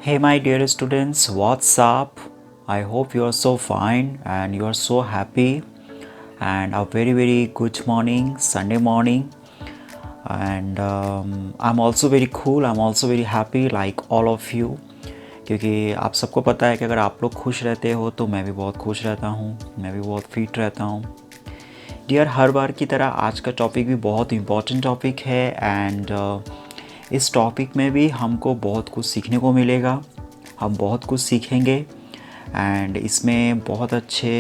Hey, my dear students, what's up? I hope you are so fine and you are so happy. And a very good morning, Sunday morning. And I'm also very cool. I'm also very happy, like all of you. क्योंकि आप सबको पता है कि अगर आप लोग खुश रहते हो तो मैं भी बहुत खुश रहता हूँ, मैं भी बहुत फिट रहता हूँ। डियर, हर बार की तरह आज का टॉपिक भी बहुत इम्पॉर्टेंट टॉपिक है एंड इस टॉपिक में भी हमको बहुत कुछ सीखने को मिलेगा। हम बहुत कुछ सीखेंगे एंड इसमें बहुत अच्छे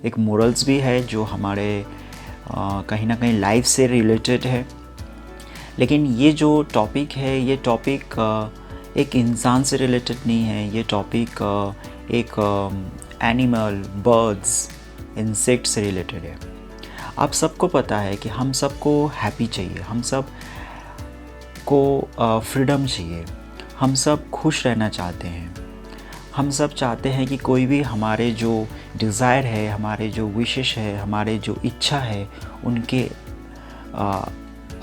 एक मोरल्स भी है जो हमारे कहीं ना कहीं लाइफ से रिलेटेड है। लेकिन ये जो टॉपिक है ये टॉपिक एक इंसान से रिलेटेड नहीं है, ये टॉपिक एक एनिमल, बर्ड्स, इंसेक्ट से रिलेटेड है। आप सबको पता है कि हम सबको हैप्पी चाहिए, हम सब को फ्रीडम चाहिए, हम सब खुश रहना चाहते हैं। हम सब चाहते हैं कि कोई भी हमारे जो डिज़ायर है, हमारे जो विशेष है, हमारे जो इच्छा है उनके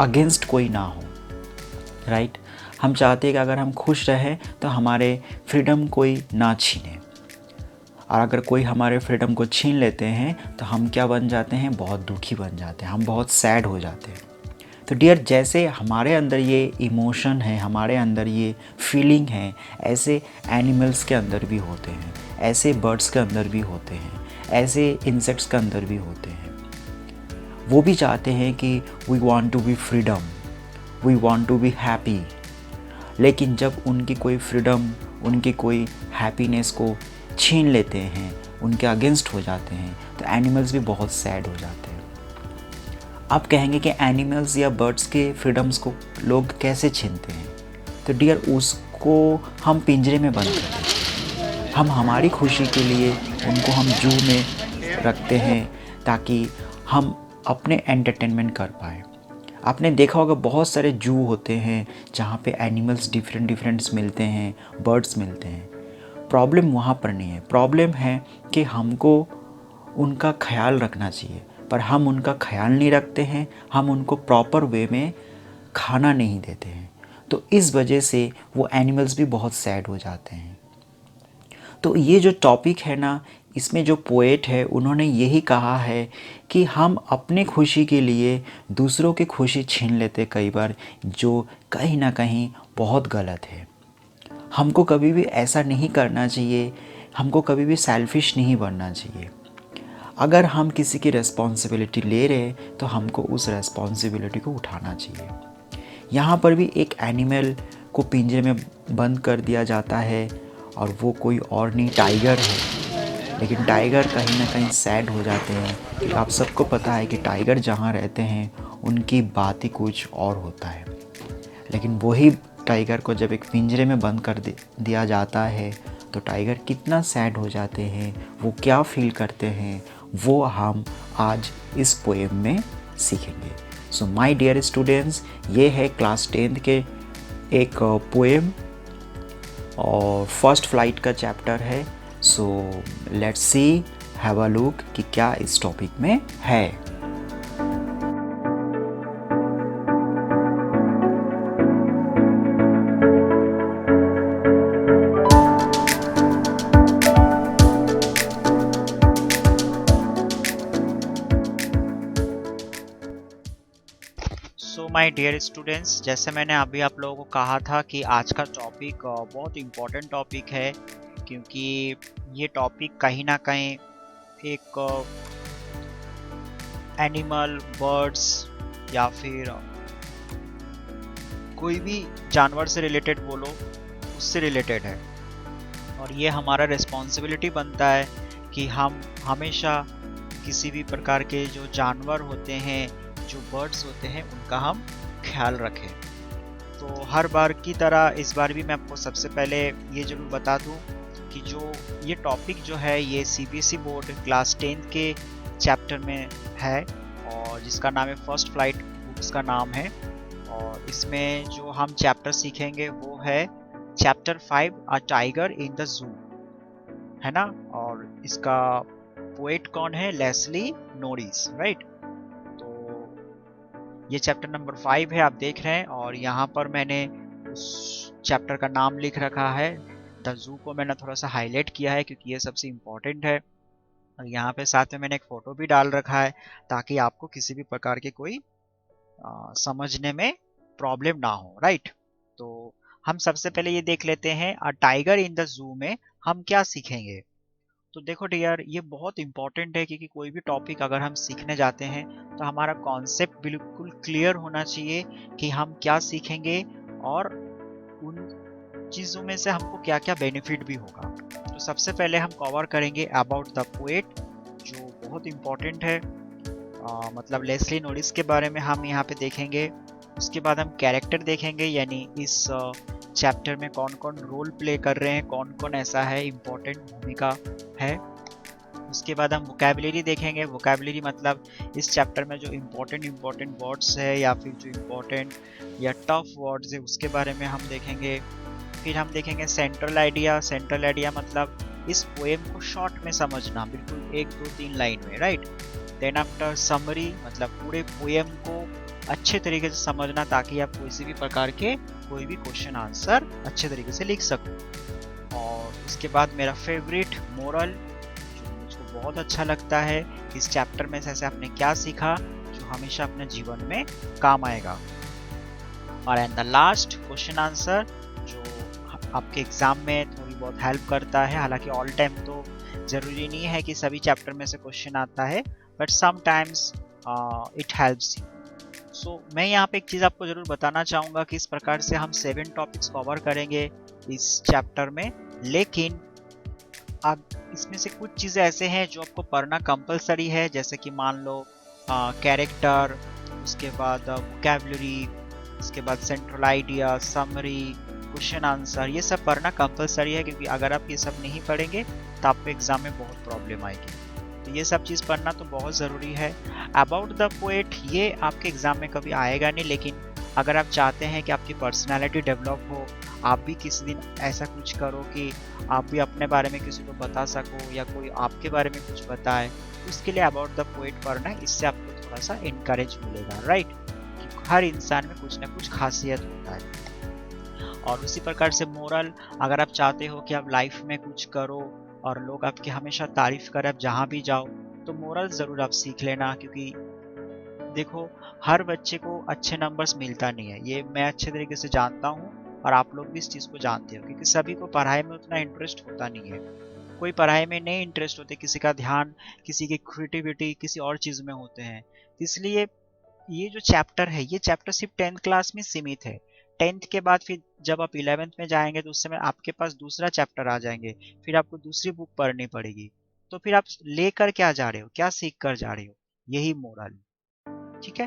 अगेंस्ट कोई ना हो, राइट। हम चाहते हैं कि अगर हम खुश रहें तो हमारे फ्रीडम कोई ना छीने, और अगर कोई हमारे फ्रीडम को छीन लेते हैं तो हम क्या बन जाते हैं, बहुत दुखी बन जाते हैं, हम बहुत सैड हो जाते हैं। तो डियर, जैसे हमारे अंदर ये इमोशन है, हमारे अंदर ये फीलिंग है, ऐसे एनिमल्स के अंदर भी होते हैं, ऐसे बर्ड्स के अंदर भी होते हैं, ऐसे इंसेक्ट्स के अंदर भी होते हैं। वो भी चाहते हैं कि we want to be freedom, we want to be happy. लेकिन जब उनकी कोई फ्रीडम, उनकी कोई हैप्पीनेस को छीन लेते हैं, उनके अगेंस्ट हो जाते हैं, तो एनिमल्स भी बहुत सैड हो जाते हैं। आप कहेंगे कि एनिमल्स या बर्ड्स के फ्रीडम्स को लोग कैसे छीनते हैं? तो डियर, उसको हम पिंजरे में बंद कर देते हैं। हम हमारी खुशी के लिए उनको हम जू में रखते हैं ताकि हम अपने एंटरटेनमेंट कर पाए। आपने देखा होगा बहुत सारे जू होते हैं जहाँ पे एनिमल्स डिफरेंट्स मिलते हैं, बर्ड्स मिलते हैं। प्रॉब्लम वहाँ पर नहीं है, प्रॉब्लम है कि हमको उनका ख्याल रखना चाहिए, पर हम उनका ख्याल नहीं रखते हैं, हम उनको प्रॉपर वे में खाना नहीं देते हैं। तो इस वजह से वो एनिमल्स भी बहुत सैड हो जाते हैं। तो ये जो टॉपिक है ना, इसमें जो पोएट है उन्होंने यही कहा है कि हम अपने खुशी के लिए दूसरों की खुशी छीन लेते कई बार, जो कहीं ना कहीं बहुत गलत है। हमको कभी भी ऐसा नहीं करना चाहिए, हमको कभी भी सेल्फिश नहीं बनना चाहिए। अगर हम किसी की रिस्पॉन्सिबिलिटी ले रहे हैं तो हमको उस रिस्पॉन्सिबिलिटी को उठाना चाहिए। यहाँ पर भी एक एनिमल को पिंजरे में बंद कर दिया जाता है और वो कोई और नहीं, टाइगर है। लेकिन टाइगर कहीं ना कहीं सैड हो जाते हैं कि आप सबको पता है कि टाइगर जहाँ रहते हैं उनकी बात ही कुछ और होता है। लेकिन वही टाइगर को जब एक पिंजरे में बंद कर दिया जाता है तो टाइगर कितना सैड हो जाते हैं, वो क्या फील करते हैं, वो हम आज इस पोएम में सीखेंगे। सो माय डियर स्टूडेंट्स, ये है क्लास 10th के एक पोएम और फर्स्ट फ्लाइट का चैप्टर है। So let's see, have a look कि क्या इस टॉपिक में है। सो माय डियर स्टूडेंट्स, जैसे मैंने अभी आप लोगों को कहा था कि आज का टॉपिक बहुत इम्पोर्टेंट टॉपिक है, क्योंकि ये टॉपिक कहीं ना कहीं एक एनिमल, बर्ड्स या फिर कोई भी जानवर से रिलेटेड बोलो, उससे रिलेटेड है। और ये हमारा रिस्पॉन्सिबिलिटी बनता है कि हम हमेशा किसी भी प्रकार के जो जानवर होते हैं, जो बर्ड्स होते हैं, उनका हम ख्याल रखें। तो हर बार की तरह इस बार भी मैं आपको सबसे पहले ये जरूर बता दूं कि जो ये टॉपिक जो है ये सीबीएसई बोर्ड क्लास 10 के चैप्टर में है, और जिसका नाम है फर्स्ट फ्लाइट, बुक्स का नाम है। और इसमें जो हम चैप्टर सीखेंगे वो है chapter 5, a tiger in the zoo, है ना। और इसका पोएट कौन है? Leslie Norris, right. तो ये चैप्टर नंबर 5 है, आप देख रहे हैं। और यहाँ पर मैंने उस चैप्टर का नाम लिख रखा है, द जू को मैंने थोड़ा सा हाईलाइट किया है क्योंकि ये सबसे इम्पोर्टेंट है। और यहाँ पे साथ में मैंने एक फ़ोटो भी डाल रखा है ताकि आपको किसी भी प्रकार के कोई समझने में प्रॉब्लम ना हो, राइट। तो हम सबसे पहले ये देख लेते हैं अ टाइगर इन द जू में हम क्या सीखेंगे। तो देखो डियर, ये बहुत इंपॉर्टेंट है क्योंकि कोई भी टॉपिक अगर हम सीखने जाते हैं तो हमारा कॉन्सेप्ट बिल्कुल क्लियर होना चाहिए कि हम क्या सीखेंगे और उन चीज़ों में से हमको क्या क्या बेनिफिट भी होगा। तो सबसे पहले हम कवर करेंगे अबाउट द पोएट, जो बहुत इम्पोर्टेंट है। मतलब लेस्ली नोरिस के बारे में हम यहाँ पे देखेंगे। उसके बाद हम कैरेक्टर देखेंगे, यानी इस चैप्टर में कौन कौन रोल प्ले कर रहे हैं, कौन कौन ऐसा है इम्पोर्टेंट भूमिका है। उसके बाद हम वोकैबुलरी देखेंगे। वोकैबुलरी मतलब इस चैप्टर में जो इम्पोर्टेंट वर्ड्स है या फिर जो इम्पोर्टेंट या टफ वर्ड्स है उसके बारे में हम देखेंगे। फिर हम देखेंगे सेंट्रल आइडिया। सेंट्रल आइडिया मतलब इस पोएम को शॉर्ट में समझना, बिल्कुल 1 2 3 लाइन में, राइट। देन आफ्टर समरी मतलब पूरे पोएम को अच्छे तरीके से समझना ताकि आप किसी भी प्रकार के कोई भी क्वेश्चन आंसर अच्छे तरीके से लिख सको। और उसके बाद मेरा फेवरेट मोरल, जो मुझको बहुत अच्छा लगता है इस चैप्टर में से आपने क्या सीखा जो हमेशा अपने जीवन में काम आएगा। और and the last question answer, जो आपके एग्जाम में थोड़ी बहुत हेल्प करता है। हालांकि ऑल टाइम तो जरूरी नहीं है कि सभी चैप्टर में से क्वेश्चन आता है, but sometimes it helps you. So मैं यहाँ पे एक चीज़ आपको ज़रूर बताना चाहूँगा कि इस प्रकार से हम 7 टॉपिक्स कवर करेंगे इस चैप्टर में, लेकिन अब इसमें से कुछ चीज़ें ऐसे हैं जो आपको पढ़ना कंपलसरी है, जैसे कि मान लो कैरेक्टर, उसके बाद वोकैबुलरी, उसके बाद central idea, summary, question answer, ये सब पढ़ना कंपलसरी है क्योंकि अगर आप ये सब नहीं पढ़ेंगे तो आपको एग्जाम में बहुत प्रॉब्लम आएगी। तो ये सब चीज़ पढ़ना तो बहुत ज़रूरी है। अबाउट द पोएट ये आपके एग्ज़ाम में कभी आएगा नहीं, लेकिन अगर आप चाहते हैं कि आपकी पर्सनालिटी डेवलप हो, आप भी किसी दिन ऐसा कुछ करो कि आप भी अपने बारे में किसी को बता सको या कोई आपके बारे में कुछ बताए, उसके लिए अबाउट द पोएट पढ़ना है। इससे आपको थोड़ा सा इनकरेज मिलेगा, राइट, कि हर इंसान में कुछ ना कुछ खासियत होता है। और उसी प्रकार से मोरल, अगर आप चाहते हो कि आप लाइफ में कुछ करो और लोग आपकी हमेशा तारीफ करें आप जहाँ भी जाओ, तो मोरल ज़रूर आप सीख लेना, क्योंकि देखो हर बच्चे को अच्छे नंबर्स मिलता नहीं है, ये मैं अच्छे तरीके से जानता हूँ और आप लोग भी इस चीज़ को जानते हो, क्योंकि सभी को पढ़ाई में उतना इंटरेस्ट होता नहीं है। कोई पढ़ाई में नहीं इंटरेस्ट होते, किसी का ध्यान किसी की क्रिएटिविटी किसी और चीज़ में होते हैं। इसलिए ये जो चैप्टर है, ये चैप्टर सिर्फ 10th क्लास में सीमित है। 10th के बाद फिर जब आप 11th में जाएंगे तो उस समय आपके पास दूसरा चैप्टर आ जाएंगे, फिर आपको दूसरी बुक पढ़नी पड़ेगी। तो फिर आप लेकर क्या जा रहे हो, क्या सीख कर जा रहे हो, यही मोरल, ठीक है।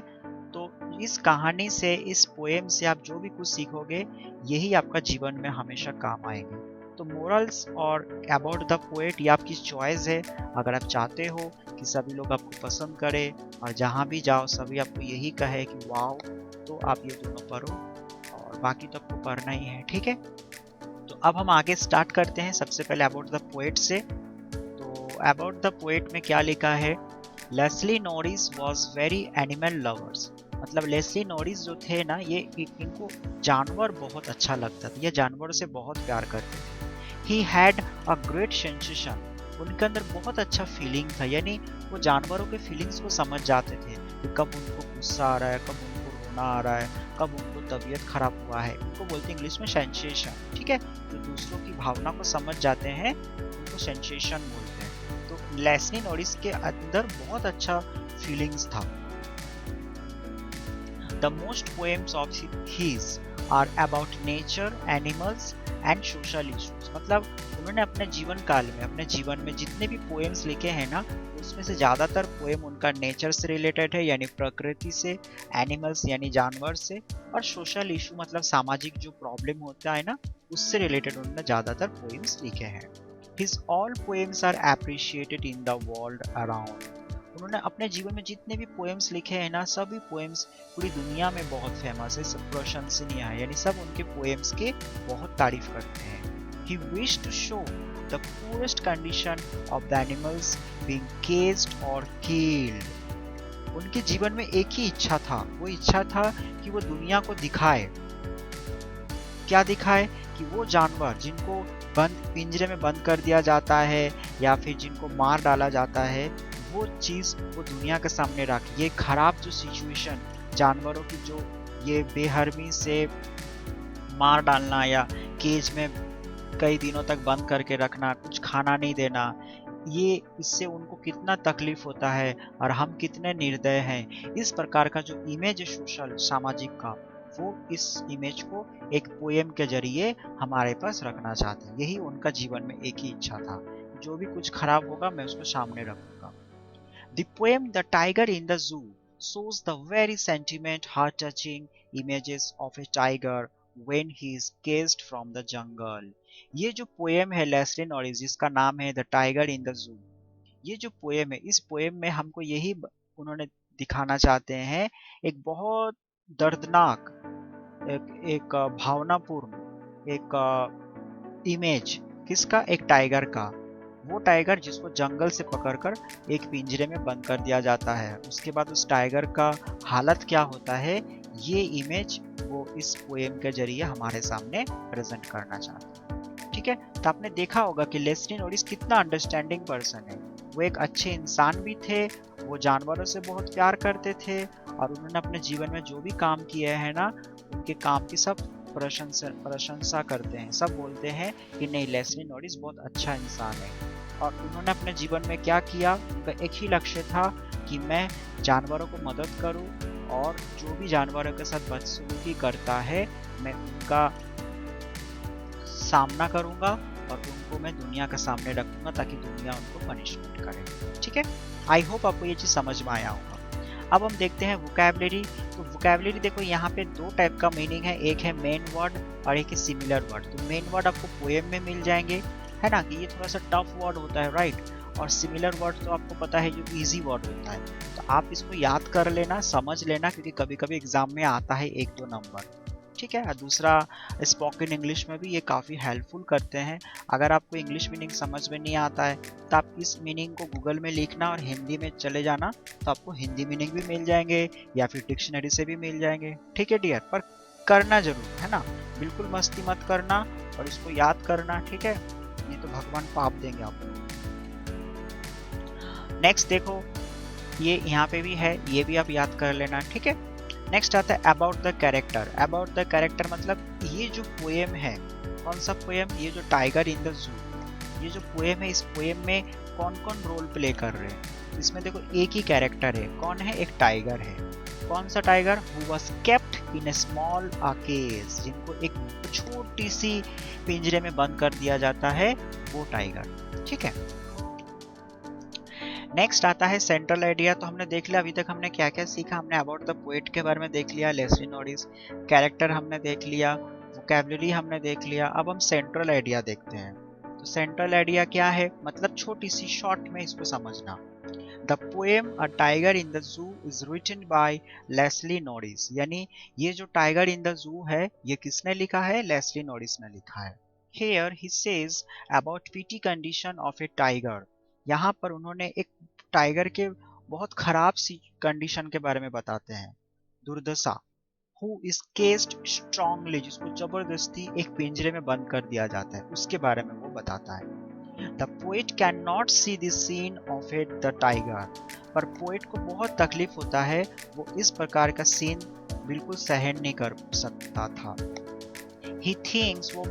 तो इस कहानी से, इस पोएम से आप जो भी कुछ सीखोगे यही आपका जीवन में हमेशा काम आएंगे। तो मोरल्स और अबाउट द पोएट ये आपकी चॉइस है। अगर आप चाहते हो कि सभी लोग आपको पसंद करें और जहाँ भी जाओ सभी आपको यही कहे कि वाओ, तो आप ये दोनों पढ़ो और बाकी तो आपको पढ़ना ही है, ठीक है। तो अब हम आगे स्टार्ट करते हैं। सबसे पहले अबाउट द पोएट से। तो अबाउट द पोएट में क्या लिखा है, Leslie Norris was very animal lovers. मतलब लेस्ली नॉरिस जो थे ना, ये इनको जानवर बहुत अच्छा लगता था, ये जानवर से बहुत प्यार करते थे। He had a great sensation, उनके अंदर बहुत अच्छा फीलिंग था, यानी वो जानवरों के फीलिंग्स को समझ जाते थे कि कब उनको गुस्सा आ रहा है, कब उनको रोना आ रहा है, कब उनको तबीयत खराब हुआ है। उनको बोलते हैं इंग्लिश में सेंसेशन, ठीक है। जो दूसरों की भावना को समझ जाते हैं उनको सेंसेशन बोलते हैं। तो लेस्ली नॉरिस के अंदर बहुत अच्छा फीलिंग्स था। The most poems of his are about nature, animals and social issues। मतलब उन्होंने अपने जीवन काल में, अपने जीवन में जितने भी पोएम्स लिखे हैं ना, उसमें से ज़्यादातर पोएम उनका नेचर से रिलेटेड है, यानी प्रकृति से, एनिमल्स यानी जानवर से, और सोशल इशू मतलब सामाजिक जो प्रॉब्लम होता है ना, उससे रिलेटेड उन्होंने ज़्यादातर पोएम्स लिखे हैं। His all poems are appreciated in the world around। उन्होंने अपने जीवन में जितने भी पोएम्स लिखे हैं ना, सभी पोएम्स पूरी दुनिया में बहुत फेमस है, सब प्रशंसनीय है, यानी सब उनके पोएम्स के बहुत तारीफ करते हैं। He wished to show the poorest condition of the animals being caged or killed। उनके जीवन में एक ही इच्छा था, वो इच्छा था कि वो दुनिया को दिखाए, क्या दिखाए, कि वो जानवर जिनको बंद पिंजरे में बंद कर दिया जाता है या फिर जिनको मार डाला जाता है, वो चीज़ वो दुनिया के सामने रख, ये खराब जो सिचुएशन जानवरों की, जो ये बेहरमी से मार डालना या केज में कई दिनों तक बंद करके रखना, कुछ खाना नहीं देना, ये इससे उनको कितना तकलीफ होता है और हम कितने निर्दय हैं। इस प्रकार का जो इमेज है सोशल सामाजिक का, वो इस इमेज को एक पोएम के जरिए हमारे पास रखना चाहते हैं। यही उनका जीवन में एक ही इच्छा था, जो भी कुछ खराब होगा मैं उसको सामने रखूंगा। The poem The Tiger in the Zoo shows the very sentiment, heart-touching images of a tiger when he is caged from the jungle। ये जो पोएम है लेस्ली नॉरिस, जिसका नाम है द टाइगर इन द जू, ये जो पोएम है, इस पोएम में हमको यही उन्होंने दिखाना चाहते हैं, एक बहुत दर्दनाक, एक भावनापूर्ण एक इमेज, किसका? एक टाइगर का। वो टाइगर जिसको जंगल से पकड़कर एक पिंजरे में बंद कर दिया जाता है, उसके बाद उस टाइगर का हालत क्या होता है, ये इमेज वो इस पोएम के जरिए हमारे सामने प्रेजेंट करना चाहते हैं। ठीक है, तो आपने देखा होगा कि लेस्ली नॉरिस कितना अंडरस्टैंडिंग पर्सन है। वो एक अच्छे इंसान भी थे, वो जानवरों से बहुत प्यार करते थे और उन्होंने अपने जीवन में जो भी काम किए हैं ना, उनके काम की सब प्रशंसा करते हैं, सब बोलते हैं कि नहीं, लेस्ली नॉरिस बहुत अच्छा इंसान है। और उन्होंने अपने जीवन में क्या किया, उनका एक ही लक्ष्य था कि मैं जानवरों को मदद करूं और जो भी जानवरों के साथ बदसलूकी करता है मैं उनका सामना करूंगा और उनको मैं दुनिया के सामने रखूंगा ताकि दुनिया उनको पनिशमेंट करे। ठीक है, आई होप आपको ये चीज़ समझ में आया होगा। अब हम देखते हैं वोकैबुलरी। तो वोकैबुलरी देखो, यहाँ पे दो टाइप का मीनिंग है, एक है मेन वर्ड और एक है सिमिलर वर्ड। तो मेन वर्ड आपको पोएम में मिल जाएंगे, है ना, कि ये थोड़ा सा टफ वर्ड होता है, राइट। और सिमिलर वर्ड तो आपको पता है जो इजी वर्ड होता है, तो आप इसको याद कर लेना, समझ लेना, क्योंकि कभी कभी एग्जाम में आता है 1-2 नंबर। ठीक है, दूसरा स्पोकन इंग्लिश में भी ये काफ़ी हेल्पफुल करते हैं। अगर आपको इंग्लिश मीनिंग समझ में नहीं आता है तो आप इस मीनिंग को गूगल में लिखना और हिंदी में चले जाना, तो आपको हिंदी मीनिंग भी मिल जाएंगे या फिर डिक्शनरी से भी मिल जाएंगे। ठीक है डियर, पर करना जरूर, है ना, बिल्कुल मस्ती मत करना और इसको याद करना। ठीक है, नहीं तो भगवान पाप देंगे आपको। नेक्स्ट देखो, ये यहाँ पे भी है, ये भी आप याद कर लेना। ठीक है, नेक्स्ट आता है about the character. About the character मतलब ये जो पोएम है, कौन सा पोएम, ये जो टाइगर इन द जू, ये जो पोएम है, इस पोएम में कौन कौन रोल प्ले कर रहे हैं। इसमें देखो एक ही कैरेक्टर है, कौन है, एक टाइगर है। कौन सा tiger? Who was kept in a small cage, जिनको एक छोटी सी पिंजरे में बंद कर दिया जाता है, वो टाइगर। ठीक है, नेक्स्ट आता है सेंट्रल आइडिया। तो हमने देख लिया अभी तक हमने क्या क्या सीखा। हमने अबाउट द पोएट के बारे में देख लिया, लेस्ली नॉरिस, कैरेक्टर हमने देख लिया, वोकैबुलरी हमने देख लिया। अब हम सेंट्रल आइडिया देखते हैं। तो सेंट्रल आइडिया क्या है, मतलब छोटी सी शॉर्ट में इसको समझना। The poem a tiger in the zoo is written by Leslie Norris, यानी ये जो टाइगर इन द जू है, ये किसने लिखा है? लेस्ली नॉरिस ने लिखा है। Here he says about pity condition of a tiger। यहाँ पर उन्होंने एक टाइगर के बहुत खराब सी कंडीशन के बारे में बताते हैं, दुर्दशा। Who is caged strongly, जिसको जबरदस्ती एक पिंजरे में बंद कर दिया जाता है, उसके बारे में वो बताता है। The poet cannot see the scene of the tiger, पर पोएट को बहुत तकलीफ होता है, वो इस प्रकार का सीन बिल्कुल सहन नहीं कर सकता था। He thinks, वो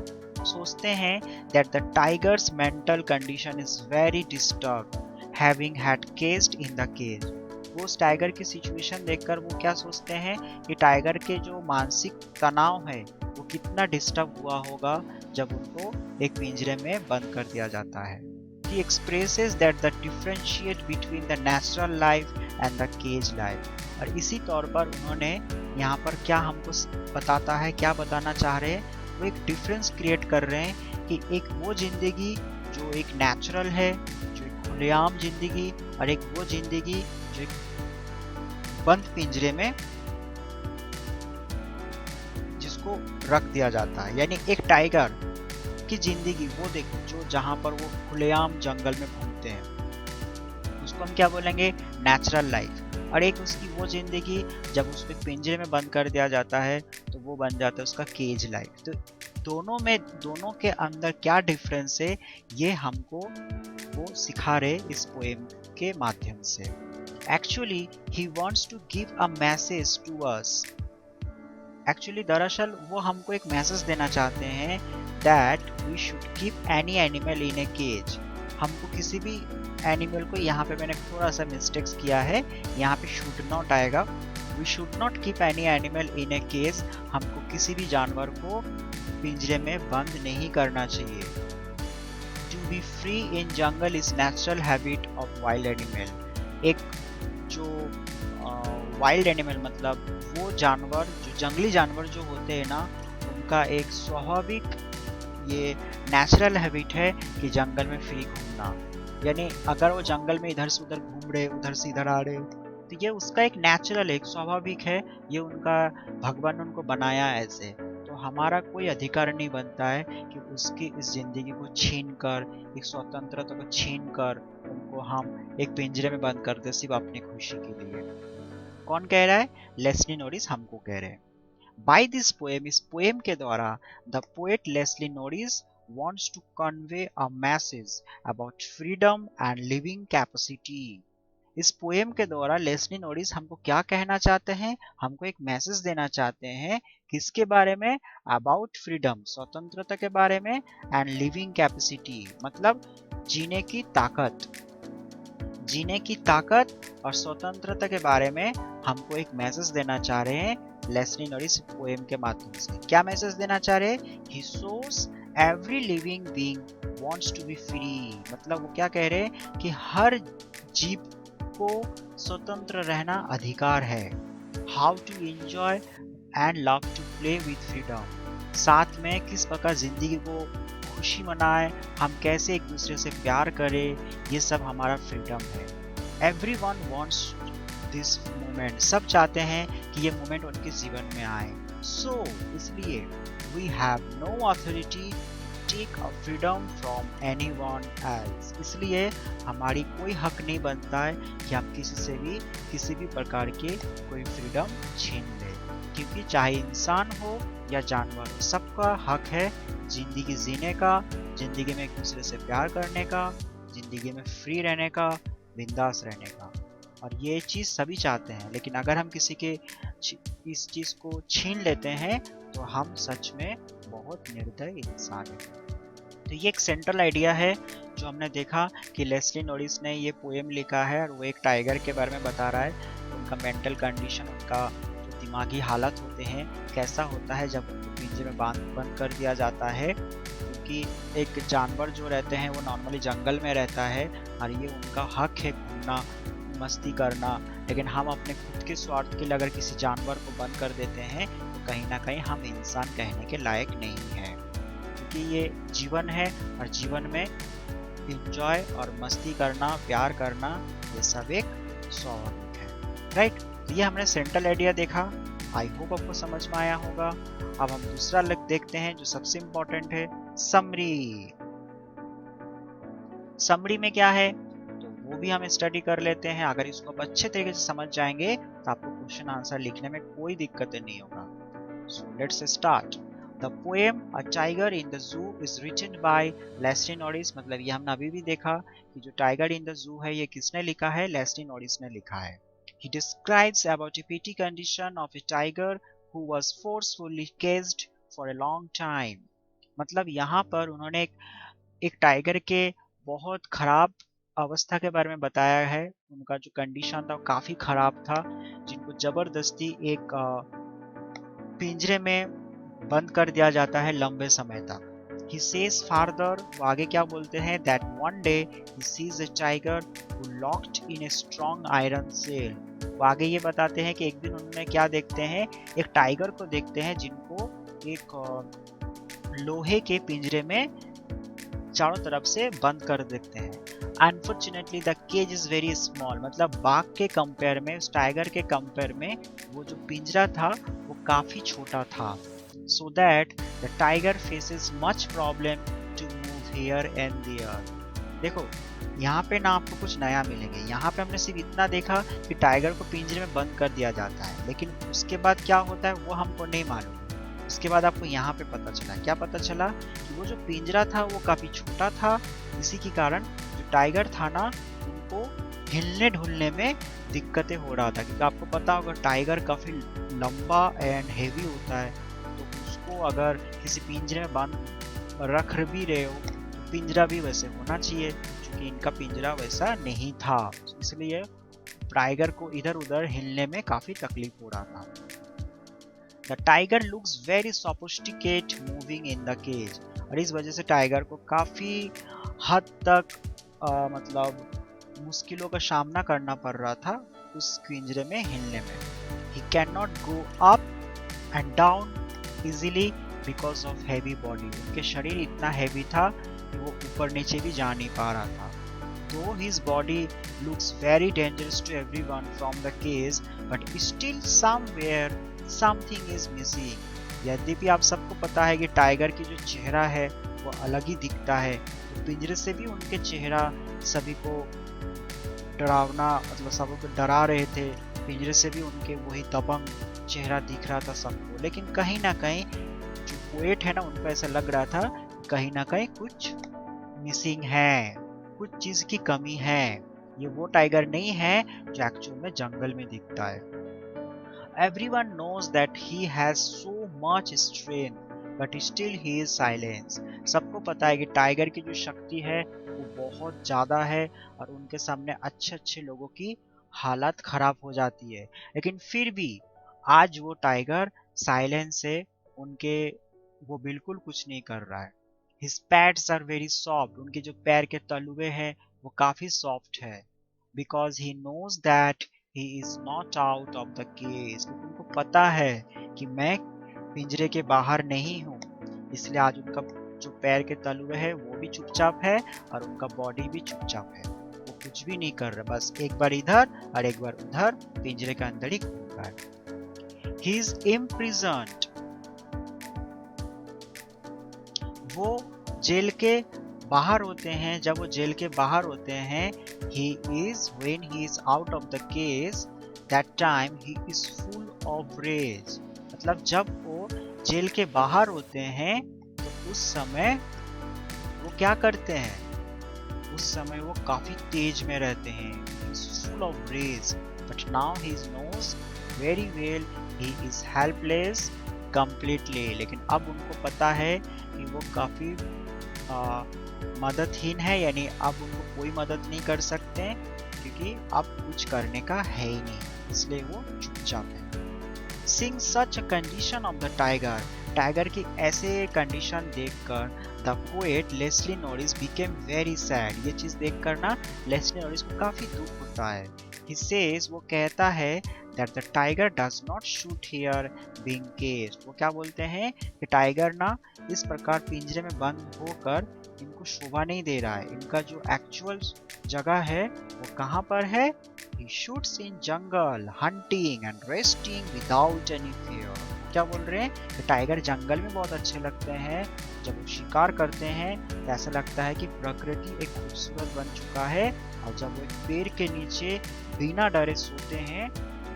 सोचते हैं that the tiger's mental condition is very disturbed, having had caged in the cage। वो उस टाइगर की सिचुएशन देखकर वो क्या सोचते हैं कि टाइगर के जो मानसिक तनाव है वो कितना डिस्टर्ब हुआ होगा जब उनको एक पिंजरे में बंद कर दिया जाता है। He expresses that the differentiate between the natural life and the cage life। और इसी तौर पर उन्होंने यहाँ पर क्या हमको बताता है, क्या बताना चाह रहे हैं, वो एक डिफरेंस क्रिएट कर रहे हैं कि एक वो जिंदगी जो एक नेचुरल है, जो एक खुलेआम जिंदगी, और एक वो जिंदगी जो एक बंद पिंजरे में जिसको रख दिया जाता है। यानी एक टाइगर की जिंदगी वो देखो, जो जहाँ पर वो खुलेआम जंगल में घूमते हैं, उसको हम क्या बोलेंगे? Natural life. और एक उसकी वो जिंदगी जब उसको पिंजरे में बंद कर दिया जाता है तो वो बन जाता है उसका केज लाइफ। तो दोनों के अंदर क्या डिफरेंस है, ये हमको वो सिखा रहे इस पोएम के माध्यम से। Actually he wants to give a message to us. Actually दरअसल वो हमको एक मैसेज देना चाहते हैं that we should keep any animal in a cage. हमको किसी भी एनिमल को, यहाँ पे मैंने थोड़ा सा मिस्टेक्स किया है, यहाँ पे शुड नॉट आएगा। We should not keep any animal in a cage. हमको किसी भी जानवर को पिंजरे में बंद नहीं करना चाहिए। To be free in jungle is natural habit of wild animal. एक जो वाइल्ड एनिमल मतलब वो जानवर, जो जंगली जानवर जो होते हैं ना, उनका एक स्वाभाविक ये नेचुरल हैबिट है कि जंगल में फ्री घूमना। यानी अगर वो जंगल में इधर से उधर घूम रहे, उधर से इधर आ रहे, तो ये उसका एक नेचुरल, एक स्वाभाविक है। ये उनका भगवान ने उनको बनाया ऐसे। तो हमारा कोई अधिकार नहीं बनता है कि उसकी इस जिंदगी को छीन कर, एक स्वतंत्रता को छीन कर उनको हम एक पिंजरे में बंद कर दे सिर्फ अपनी खुशी के लिए। कौन कह रहा है? लेस्ली नॉरिस हमको कह रहे हैं। बाय दिस पोएम, इस पोएम के द्वारा the poet Leslie Norris wants to convey a message about freedom and living capacity। इस पोएम के द्वारा लेस्ली नॉरिस हमको क्या कहना चाहते हैं? हमको एक मैसेज देना चाहते हैं। किसके बारे में? अबाउट फ्रीडम, स्वतंत्रता के बारे में, एंड लिविंग कैपेसिटी मतलब जीने की ताकत। जीने की ताकत और स्वतंत्रता के बारे में हमको एक मैसेज देना चाह रहे हैं लेस्ली नॉरिस पोएम के माध्यम से। क्या मैसेज देना चाह रहे हैं? He shows every living being wants to be free. मतलब वो क्या कह रहे हैं कि हर जीव को स्वतंत्र रहना अधिकार है। How to enjoy and love to play with freedom. साथ में किस प्रकार जिंदगी को खुशी मनाए, हम कैसे एक दूसरे से प्यार करें, ये सब हमारा फ्रीडम है। Everyone wants this moment. सब चाहते हैं कि ये मोमेंट उनके जीवन में आए। सो इसलिए we have no authority to take a freedom from anyone else। इसलिए हमारी कोई हक नहीं बनता है कि हम किसी भी प्रकार के कोई फ्रीडम छीन ले, क्योंकि चाहे इंसान हो या जानवर हो, सबका हक है जिंदगी जीने का, जिंदगी में एक दूसरे से प्यार करने का, जिंदगी में फ्री रहने का, बिंदास रहने का। और ये चीज़ सभी चाहते हैं, लेकिन अगर हम किसी के इस चीज़ को छीन लेते हैं तो हम सच में बहुत निर्दय इंसान हैं। तो ये एक सेंट्रल आइडिया है जो हमने देखा कि लेस्ली नॉरिस ने ये पोएम लिखा है और वो एक टाइगर के बारे में बता रहा है। उनका मेंटल कंडीशन, उनका जो दिमागी हालत होते हैं कैसा होता है जब उनको पिंजरे में बंद कर दिया जाता है। क्योंकि एक जानवर जो रहते हैं वो नॉर्मली जंगल में रहता है और ये उनका हक है घूमना, मस्ती करना, लेकिन हम अपने खुद के स्वार्थ के लिए अगर किसी जानवर को बंद कर देते हैं तो कहीं ना कहीं हम इंसान कहने के लायक नहीं हैं। क्योंकि ये जीवन है और जीवन में एंजॉय और मस्ती करना, प्यार करना, ये सब एक स्वाभाविक है। राइट? तो ये हमने सेंट्रल आइडिया देखा। आई होप आपको समझ में आया होगा। अब हम दूसरा लग देखते हैं जो सबसे इम्पोर्टेंट है, समरी। समरी में क्या है तो वो भी हम स्टडी कर लेते हैं। अगर इसको आप अच्छे तरीके से समझ जाएंगे तो आपको क्वेश्चन आंसर लिखने में कोई दिक्कत नहीं होगा। So let's start. The poem a tiger in the zoo is written by Leslie Norris. मतलब ये हमने अभी भी देखा कि जो टाइगर इन द जू है ये किसने लिखा है? लेस्ली नॉरिस ने लिखा है। He describes about a petty condition of a tiger who was forcefully caged for a long time। मतलब यहाँ पर उन्होंने एक टाइगर के बहुत खराब अवस्था के बारे में बताया है। उनका जो कंडीशन था वो काफी खराब था, जिनको जबरदस्ती एक पिंजरे में बंद कर दिया जाता है लंबे समय तक। He says further, वो आगे क्या बोलते हैं, that one day he sees a tiger who locked in a strong iron cell। वो आगे ये बताते हैं कि एक दिन उन्होंने क्या देखते हैं, एक टाइगर को देखते हैं जिनको एक लोहे के पिंजरे में चारों तरफ से बंद कर देते हैं। Unfortunately the cage is very small. मतलब बाघ के कंपेयर में, उस टाइगर के कंपेयर में वो जो पिंजरा था वो काफी छोटा था। So that the tiger faces much problem to move here and there। देखो यहाँ पे ना आपको कुछ नया मिलेंगे। यहाँ पे हमने सिर्फ इतना देखा कि टाइगर को पिंजरे में बंद कर दिया जाता है, लेकिन उसके बाद क्या होता है वो हमको नहीं मालूम। उसके बाद आपको यहाँ पे पता चला, क्या पता चला कि वो जो पिंजरा था वो काफी छोटा था, इसी के कारण जो टाइगर था ना उनको हिलने ढुलने में दिक्कतें हो रहा था, क्योंकि आपको पता होगा टाइगर काफी लंबा एंड हेवी होता है, तो उसको अगर किसी पिंजरे में बंद रख भी रहे हो तो पिंजरा भी वैसे होना चाहिए, क्योंकि इनका पिंजरा वैसा नहीं था, इसलिए टाइगर को इधर उधर हिलने में काफी तकलीफ हो रहा था। The tiger looks very sophisticated moving in the cage, और इस वजह से टाइगर को काफी हद तक मतलब मुश्किलों का सामना करना पड़ रहा था उस पिंजरे में हिलने में। He cannot go up and down easily because of heavy body. उनके शरीर इतना heavy था कि वो ऊपर नीचे भी जा नहीं पा रहा था। Though his body looks very dangerous to everyone from the cage, but still somewhere something is missing. यद्यपि आप सबको पता है कि टाइगर की जो चेहरा है वो अलग ही दिखता है, तो पिंजरे से भी उनके चेहरा सभी को डरावना, मतलब सबको डरा रहे थे, पिंजरे से भी उनके वही दबंग चेहरा दिख रहा था सबको, लेकिन कहीं ना कहीं जो पोएट है ना उनको ऐसा लग रहा था कहीं ना कहीं कुछ मिसिंग है, कुछ चीज की कमी है, ये वो टाइगर नहीं है जो एक्चुअल में जंगल में दिखता है। Everyone knows that he has so much strength, but still he is silent. सबको पता है कि टाइगर की जो शक्ति है वो बहुत ज़्यादा है और उनके सामने अच्छे अच्छे लोगों की हालत खराब हो जाती है, लेकिन फिर भी आज वो टाइगर साइलेंस से उनके वो बिल्कुल कुछ नहीं कर रहा है। His pads are very soft. उनके जो पैर के तलुए हैं वो काफी सॉफ्ट है, because he knows that he is not out of the cage. क्योंकि उनको पता है कि मैं पिंजरे के बाहर नहीं हूँ, इसलिए आज उनका जो पैर के तलुए है वो भी चुपचाप है और उनका बॉडी भी चुपचाप है, वो कुछ भी नहीं कर रहा, बस एक बार इधर और एक बार उधर पिंजरे के अंदर ही घूम रहा है। He is imprisoned. वो जेल के बाहर होते हैं, जब वो जेल के बाहर होते हैं, when he is out of the cage, that time he is full of rage. मतलब जब वो जेल के बाहर होते हैं तो उस समय वो क्या करते हैं, उस समय वो काफी तेज में रहते हैं, he is full of rage, but now he knows very well he is helpless completely. लेकिन अब उनको पता है कि वो काफी मददहीन है, यानी अब उनको कोई मदद नहीं कर सकते क्योंकि अब कुछ करने का है ही नहीं, इसलिए वो चुपचाप है। Seeing such a condition of the tiger, tiger की ऐसे कंडीशन देखकर the poet Leslie Norris became very sad. ये चीज देखकर ना लेस्ली नॉरिस को काफी दुख होता है। He says, वो कहता है that the tiger does not shoot here being caged. वो क्या बोलते हैं कि टाइगर ना इस प्रकार पिंजरे में बंद होकर इनको शोभा नहीं दे रहा है, इनका जो एक्चुअल जगह है वो कहाँ पर है? He shoots in jungle, hunting and resting without any fear. क्या बोल रहे हैं कि टाइगर जंगल में बहुत अच्छे लगते हैं, जब वो शिकार करते हैं तो ऐसा लगता है कि प्रकृति एक खूबसूरत बन चुका है, और जब वो एक पेड़ के नीचे बिना डरे सोते हैं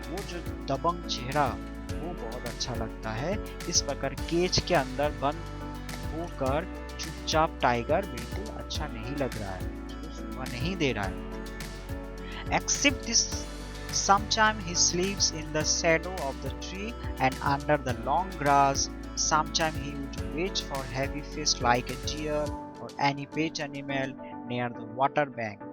वो जो दबंग चेहरा वो बहुत अच्छा लगता है। इस प्रकार केज के अंदर बंद होकर चुपचाप टाइगर बिल्कुल अच्छा नहीं लग रहा है, उसको शोभा नहीं दे रहा है। Except this, sometimes he sleeps in the shadow of the tree and under the long grass. Sometimes he would wait for heavy fish like a deer or any pet animal near the water bank.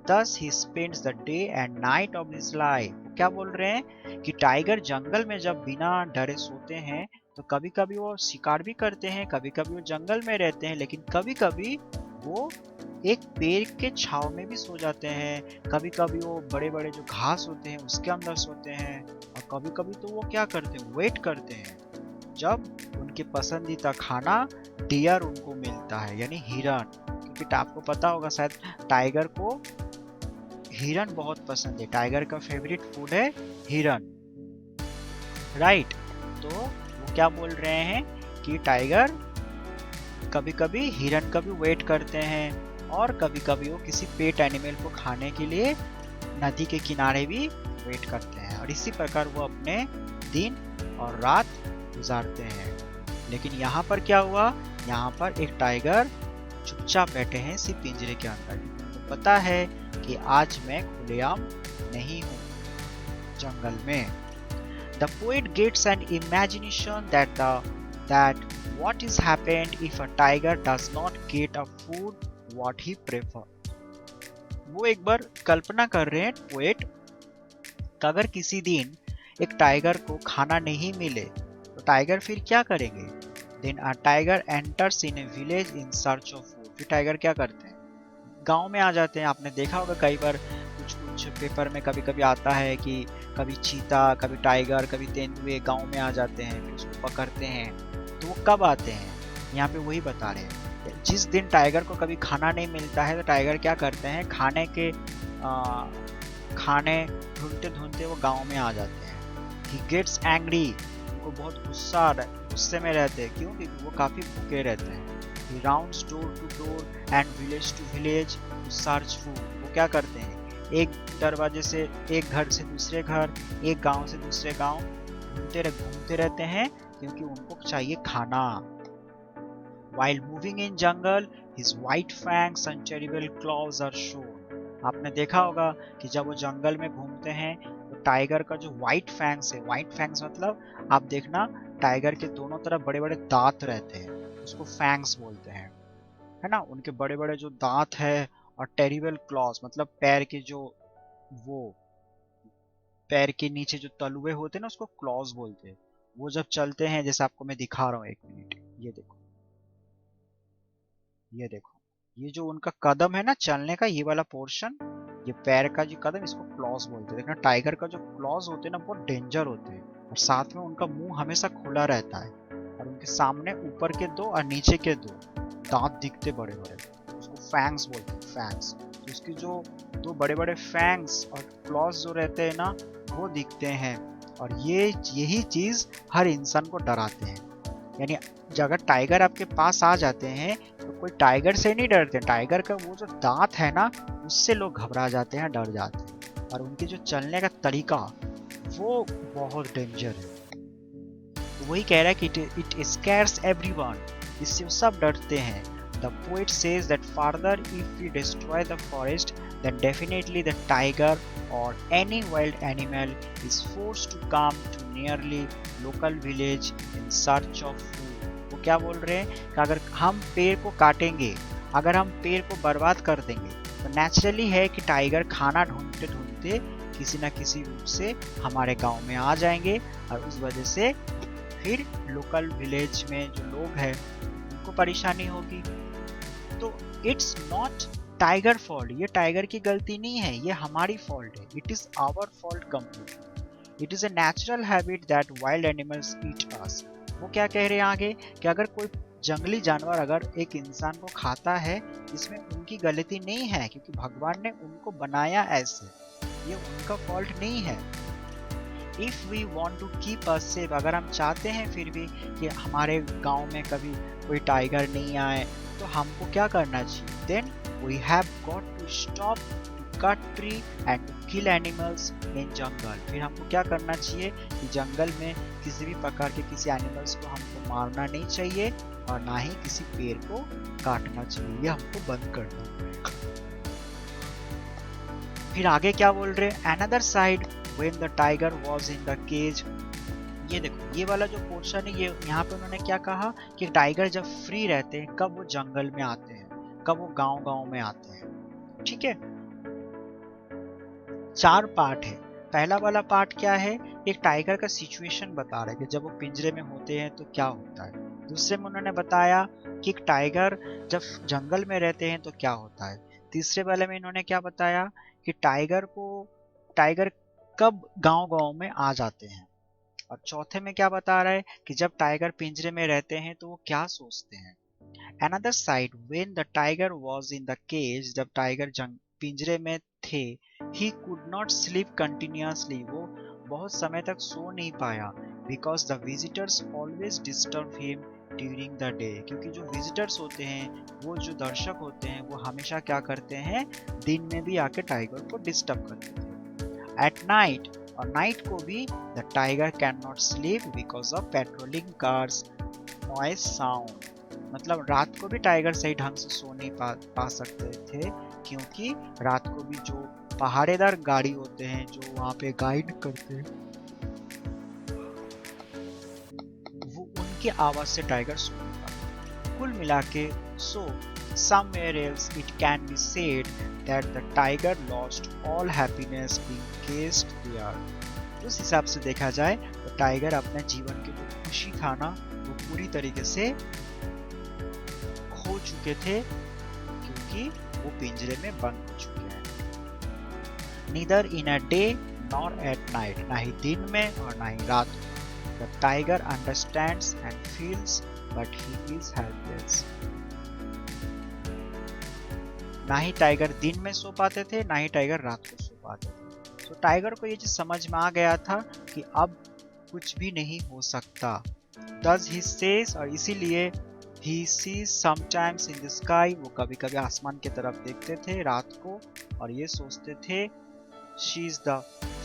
Thus he spends the day and night of his life. क्या बोल रहे हैं कि tiger जंगल में जब बिना डरे सोते हैं तो कभी कभी वो शिकार भी करते हैं, कभी कभी वो जंगल में रहते हैं, लेकिन कभी कभी वो एक पेड़ के छाव में भी सो जाते हैं, कभी कभी वो बड़े बड़े जो घास होते हैं उसके अंदर सोते हैं, और कभी कभी तो वो क्या करते हैं, वेट करते हैं जब उनके पसंदीदा खाना डियर उनको मिलता है, यानी हिरन, क्योंकि आपको पता होगा शायद टाइगर को हिरन बहुत पसंद है, टाइगर का फेवरेट फूड है हिरन, राइट। तो वो क्या बोल रहे हैं कि टाइगर कभी कभी हिरन का भी वेट करते हैं और कभी कभी वो किसी पेट एनिमल को खाने के लिए नदी के किनारे भी वेट करते हैं, और इसी प्रकार वो अपने दिन और रात गुजारते हैं। लेकिन यहाँ पर क्या हुआ, यहाँ पर एक टाइगर चुपचाप बैठे हैं इसी पिंजरे के अंदर। तो पता है कि आज मैं खुलेआम नहीं हूँ जंगल में। The poet gets an imagination that what is happened if a tiger does not get a food what he prefer। वो एक बार कल्पना कर रहे हैं पोएट, अगर किसी दिन एक टाइगर को खाना नहीं मिले तो टाइगर फिर क्या करेंगे। Then a tiger enters in a village in search of food। फिर टाइगर क्या करते हैं, गांव में आ जाते हैं। आपने देखा होगा कई बार कुछ पेपर में कभी कभी आता है कि कभी चीता, कभी टाइगर, कभी तेंदुए गांव में आ जाते हैं, फिर उसको पकड़ते हैं। तो वो कब आते हैं, यहाँ पे वही बता रहे हैं। जिस दिन टाइगर को कभी खाना नहीं मिलता है तो टाइगर क्या करते हैं, खाने ढूंढते ढूंढते वो गांव में आ जाते हैं। He gets angry, उनको बहुत गुस्से में रहते हैं। क्यों, क्योंकि वो काफी भूखे रहते हैं। He rounds door to door and village to village to search food। वो क्या करते हैं, एक दरवाजे से एक घर से दूसरे घर, एक गांव से दूसरे गांव घूमते रहते हैं, क्योंकि उनको चाहिए खाना। While moving in jungle, his white fangs and terrible claws are shown। आपने देखा होगा कि जब वो जंगल में घूमते हैं तो टाइगर का जो व्हाइट फैंग्स है, व्हाइट फैंग्स मतलब आप देखना टाइगर के दोनों तरफ बड़े बड़े दांत रहते हैं, उसको फैंग्स बोलते हैं, है ना। उनके बड़े बड़े जो दांत है, और टेरिबल क्लॉज मतलब पैर के जो वो पैर के नीचे जो तलुए होते हैं ना, उसको क्लॉज बोलते हैं। वो जब चलते हैं, जैसे आपको मैं दिखा रहा हूँ, एक मिनट, ये देखो, ये देखो, ये जो उनका कदम है ना चलने का, ये वाला पोर्शन, ये पैर का जो कदम, इसको क्लॉज बोलते हैं। देखना टाइगर का जो क्लॉज होते हैं ना बहुत डेंजर होते हैं, और साथ में उनका मुंह हमेशा खुला रहता है, और उनके सामने ऊपर के दो और नीचे के दो दांत दिखते बड़े बड़े, उसको फैंग्स बोलते हैं, फैंग्स। तो उसके जो दो बड़े बड़े फैंग्स और क्लॉज जो रहते हैं ना, वो दिखते हैं, और यही चीज हर इंसान को डराते हैं। यानी अगर टाइगर आपके पास आ जाते हैं तो कोई टाइगर से नहीं डरते, टाइगर का वो जो दांत है ना, उससे लोग घबरा जाते हैं, डर जाते हैं, और उनके जो चलने का तरीका वो बहुत डेंजर है। तो वही कह रहा है कि इट स्कैर्स एवरीवन, इससे सब डरते हैं। The poet says that further, if we destroy the forest, then definitely the tiger or any wild animal is forced to come to nearly local village in search of food। वो क्या बोल रहे हैं कि अगर हम पेड़ को काटेंगे, अगर हम पेड़ को बर्बाद कर देंगे, तो नेचुरली है कि टाइगर खाना ढूंढते ढूंढते किसी न किसी रूप से हमारे गांव में आ जाएंगे, और उस वजह से फिर लोकल विलेज में जो लोग हैं उनको परेशानी होगी। तो इट्स नॉट टाइगर फॉल्ट, ये टाइगर की गलती नहीं है, ये हमारी फॉल्ट है। It is our fault completely. It is a natural habit that wild animals eat us. वो क्या कह रहे हैं आगे कि अगर कोई जंगली जानवर अगर एक इंसान को खाता है, इसमें उनकी गलती नहीं है, क्योंकि भगवान ने उनको बनाया ऐसे, ये उनका फॉल्ट नहीं है। If we want to keep us safe, अगर हम चाहते हैं फिर भी कि हमारे गांव में कभी कोई टाइगर नहीं आए, तो हमको क्या करना चाहिए, then we have got to stop to cut tree and to kill animals in jungle. फिर हमको क्या करना चाहिए कि जंगल में किसी भी प्रकार के किसी एनिमल्स को हमको मारना नहीं चाहिए, और ना ही किसी पेड़ को काटना चाहिए, ये हमको बंद करना है। फिर आगे क्या बोल रहे हैं, another side when the tiger was in the cage. ये देखो, ये वाला जो पोर्शन है, ये यहाँ पे उन्होंने क्या कहा कि टाइगर जब फ्री रहते हैं, कब वो जंगल में आते हैं, कब वो गांव में आते हैं। ठीक है, 4 पार्ट है। पहला वाला पार्ट क्या है, एक टाइगर का सिचुएशन बता रहे हैं कि जब वो पिंजरे में होते हैं तो क्या होता है। दूसरे में उन्होंने बताया कि एक टाइगर जब जंगल में रहते हैं तो क्या होता है। तीसरे वाले में इन्होंने क्या बताया कि टाइगर कब गांव में आ जाते हैं। और चौथे में क्या बता रहा है कि जब टाइगर पिंजरे में रहते हैं तो वो क्या सोचते हैं। Another side, when the tiger was in the cage, जब टाइगर पिंजरे में थे, he could not sleep continuously, वो बहुत समय तक सो नहीं पाया, because the visitors always disturb him during the day, क्योंकि जो विजिटर्स होते हैं, वो जो दर्शक होते हैं, वो हमेशा क्या करते हैं, दिन में भी आके टाइगर को डिस्टर्ब करते थे। At night, और नाइट को भी, the tiger cannot sleep because of patrolling cars, noise sound, मतलब रात को भी टाइगर सही ढंग से सो नहीं पा सकते थे, क्योंकि रात को भी जो पहाड़ेदार गाड़ी होते हैं जो वहाँ पे गाइड करते हैं, वो उनकी आवाज से टाइगर सो नहीं पाता। कुल मिला के सो somewhere else it can be said that the tiger lost all happiness being caged there। उस हिसाब से देखा जाए तो टाइगर अपने जीवन की जो खुशी था ना, वो पूरी तरीके से खो चुके थे, क्योंकि वो पिंजरे में बंद हो चुके हैं। Neither in a day nor at night, ना ही दिन में और ना ही रात में, the tiger understands and feels but he is helpless। ना ही टाइगर दिन में सो पाते थे, ना ही टाइगर रात को सो पाते थे। तो टाइगर को ये चीज समझ में आ गया था कि अब कुछ भी नहीं हो सकता। Thus he says, और इसीलिए he sees sometimes in the sky, वो कभी कभी आसमान की तरफ देखते थे रात को और ये सोचते थे she is the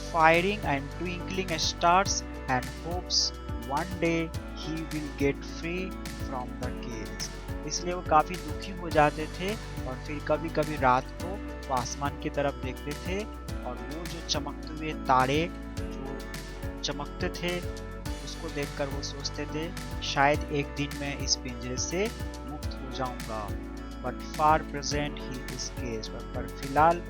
firing and twinkling stars and hopes one day he will get free from the cage। इसलिए वो काफी दुखी हो जाते थे और फिर कभी कभी रात को वो आसमान की तरफ देखते थे और वो जो चमकते हुए तारे जो चमकते थे उसको देखकर वो सोचते थे शायद एक दिन मैं इस पिंजरे से मुक्त हो जाऊंगा। But for present he is cage, पर फिलहाल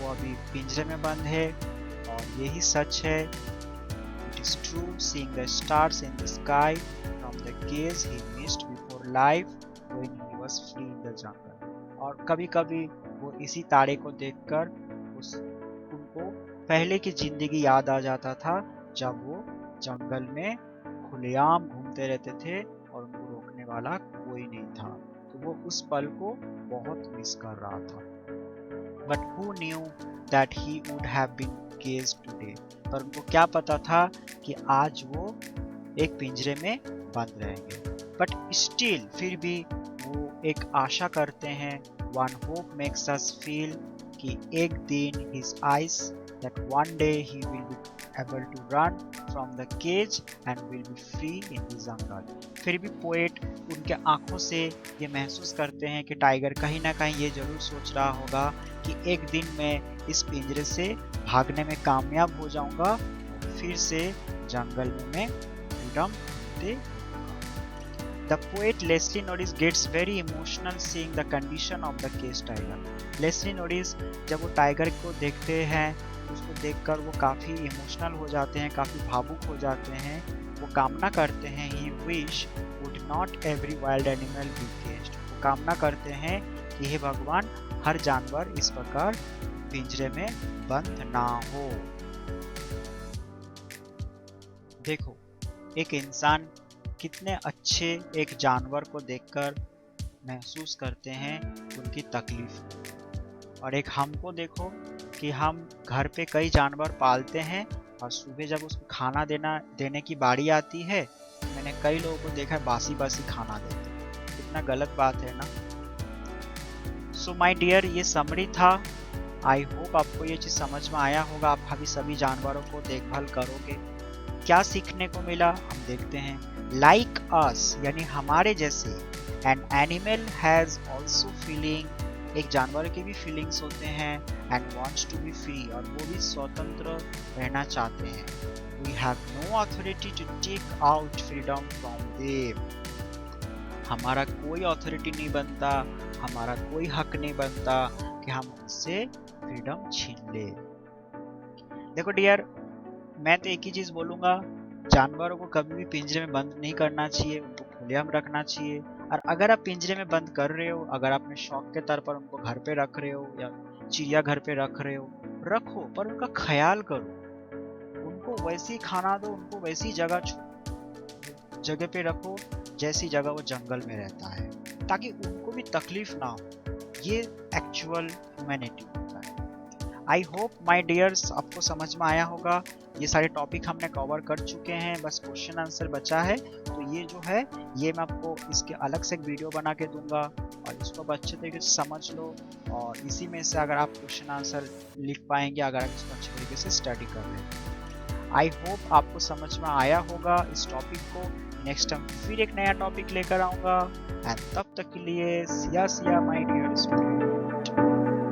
वो अभी पिंजरे में बंद है और यही सच है। It is true, seeing the stars in the sky from the cage he missed before life when he was free in the jungle। और कभी कभी वो इसी तारे को देखकर उनको पहले की जिंदगी याद आ जाता था जब वो जंगल में खुलेआम घूमते रहते थे और उनको रोकने वाला कोई नहीं था। तो वो उस पल को बहुत मिस कर रहा था। But who knew that he would have been caged today? पर उनको क्या पता था कि आज वो एक पिंजरे में बंद रहेंगे। बट स्टिल, फिर भी वो एक आशा करते हैं। One hope makes us feel कि एक दिन his eyes that one day he will be able to run from the cage and will be free in the jungle। फिर भी पोएट उनके आंखों से ये महसूस करते हैं कि टाइगर कहीं ना कहीं ये जरूर सोच रहा होगा कि एक दिन मैं इस पिंजरे से भागने में कामयाब हो जाऊंगा और फिर से जंगल में मैं फ्रीडम ढूंढते। The poet Leslie Norris gets very emotional seeing the condition of the caged tiger। Leslie Norris जब वो टाइगर को देखते हैं, उसको देखकर वो काफ़ी इमोशनल हो जाते हैं, काफ़ी भावुक हो जाते हैं। वो कामना करते हैं he wish would not every wild animal be caged। वो कामना करते हैं कि हे भगवान, हर जानवर इस प्रकार पिंजरे में बंद ना हो। देखो, एक इंसान कितने अच्छे एक जानवर को देखकर महसूस करते हैं उनकी तकलीफ। और एक हमको देखो कि हम घर पे कई जानवर पालते हैं और सुबह जब उसको खाना देने की बारी आती है, मैंने कई लोगों को देखा है बासी बासी खाना देते हैं। कितना गलत बात है ना। सो माय डियर, ये समरी था। आई होप आपको ये चीज़ समझ में आया होगा। आप अभी सभी जानवरों को देखभाल करोगे। क्या सीखने को मिला हम देखते हैं। लाइक अस, यानी हमारे जैसे, an animal has also feeling, एक जानवर की भी फीलिंग्स होते हैं, and wants to be free, और वो भी स्वतंत्र रहना चाहते हैं। We have no authority to take out freedom from them. हमारा कोई अथॉरिटी नहीं बनता, हमारा कोई हक नहीं बनता कि हम उनसे फ्रीडम छीन ले। देखो डियर, मैं तो एक ही चीज बोलूंगा, जानवरों को कभी भी पिंजरे में बंद नहीं करना चाहिए, उनको खुलेआम रखना चाहिए। और अगर आप पिंजरे में बंद कर रहे हो, अगर अपने शौक के तौर पर उनको घर पे रख रहे हो या चिड़िया घर पे रख रहे हो, रखो, पर उनका ख्याल करो। उनको वैसी खाना दो, उनको वैसी जगह पे रखो जैसी जगह वो जंगल में रहता है, ताकि उनको भी तकलीफ ना हो। ये एक्चुअल ह्यूमैनिटी होता है। आई होप माय डियर्स आपको समझ में आया होगा। ये सारे टॉपिक हमने कवर कर चुके हैं, बस क्वेश्चन आंसर बचा है। तो ये जो है, ये मैं आपको इसके अलग से एक वीडियो बना के दूंगा और इसको आप अच्छे तरीके से समझ लो, और इसी में से अगर आप क्वेश्चन आंसर लिख पाएंगे, अगर आप इसको अच्छे तरीके से स्टडी कर लें। आई होप आपको समझ में आया होगा इस टॉपिक को। नेक्स्ट टाइम फिर एक नया टॉपिक लेकर आऊँगा। एंड तब तक के लिए see ya see ya my dear student.